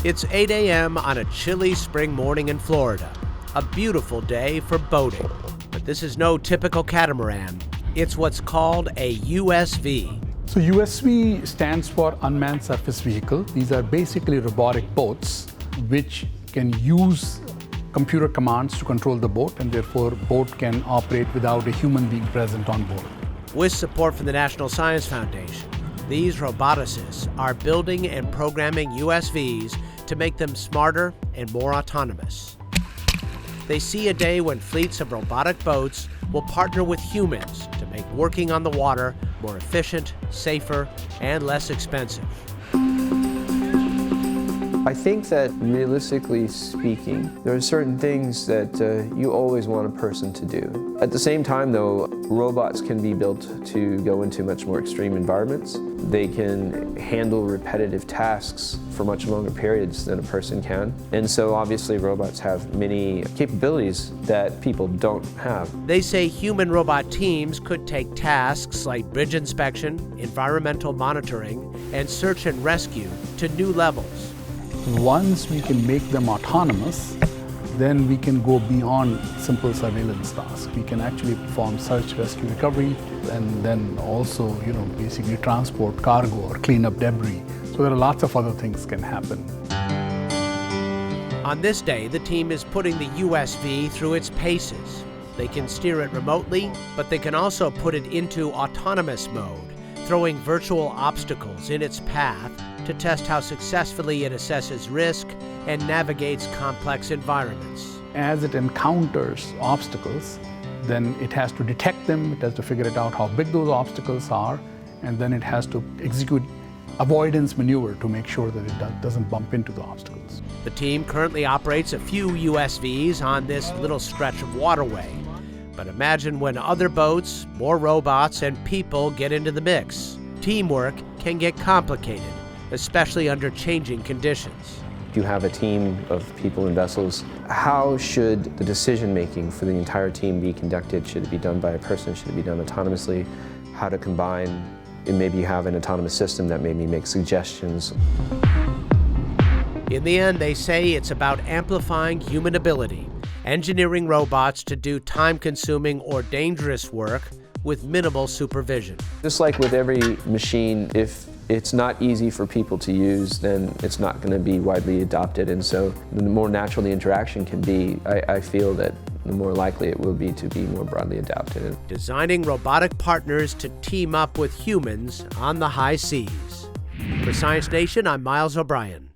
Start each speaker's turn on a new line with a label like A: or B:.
A: It's 8 a.m. on a chilly spring morning in Florida. A beautiful day for boating. But this is no typical catamaran. It's what's called a USV.
B: So USV stands for Unmanned Surface Vehicle. These are basically robotic boats which can use computer commands to control the boat, and therefore boat can operate without a human being present on board.
A: With support from the National Science Foundation, these roboticists are building and programming USVs to make them smarter and more autonomous. They see a day when fleets of robotic boats will partner with humans to make working on the water more efficient, safer, and less expensive.
C: I think that realistically speaking, there are certain things that you always want a person to do. At the same time though, robots can be built to go into much more extreme environments. They can handle repetitive tasks for much longer periods than a person can. And so obviously robots have many capabilities that people don't have.
A: They say human-robot teams could take tasks like bridge inspection, environmental monitoring, and search and rescue to new levels.
B: Once we can make them autonomous, then we can go beyond simple surveillance tasks. We can actually perform search, rescue, recovery, and then also, basically transport cargo or clean up debris. So there are lots of other things can happen.
A: On this day, the team is putting the USV through its paces. They can steer it remotely, but they can also put it into autonomous mode, throwing virtual obstacles in its path to test how successfully it assesses risk and navigates complex environments.
B: As it encounters obstacles, then it has to detect them, it has to figure out how big those obstacles are, and then it has to execute avoidance maneuver to make sure that it doesn't bump into the obstacles.
A: The team currently operates a few USVs on this little stretch of waterway. But imagine when other boats, more robots, and people get into the mix. Teamwork can get complicated, especially under changing conditions.
C: If you have a team of people and vessels, how should the decision-making for the entire team be conducted? Should it be done by a person? Should it be done autonomously? How to combine, and maybe you have an autonomous system that maybe makes suggestions.
A: In the end, they say it's about amplifying human ability, engineering robots to do time-consuming or dangerous work with minimal supervision.
C: Just like with every machine, if it's not easy for people to use, then it's not going to be widely adopted. And so the more natural the interaction can be, I feel that the more likely it will be to be more broadly adopted.
A: Designing robotic partners to team up with humans on the high seas. For Science Nation, I'm Miles O'Brien.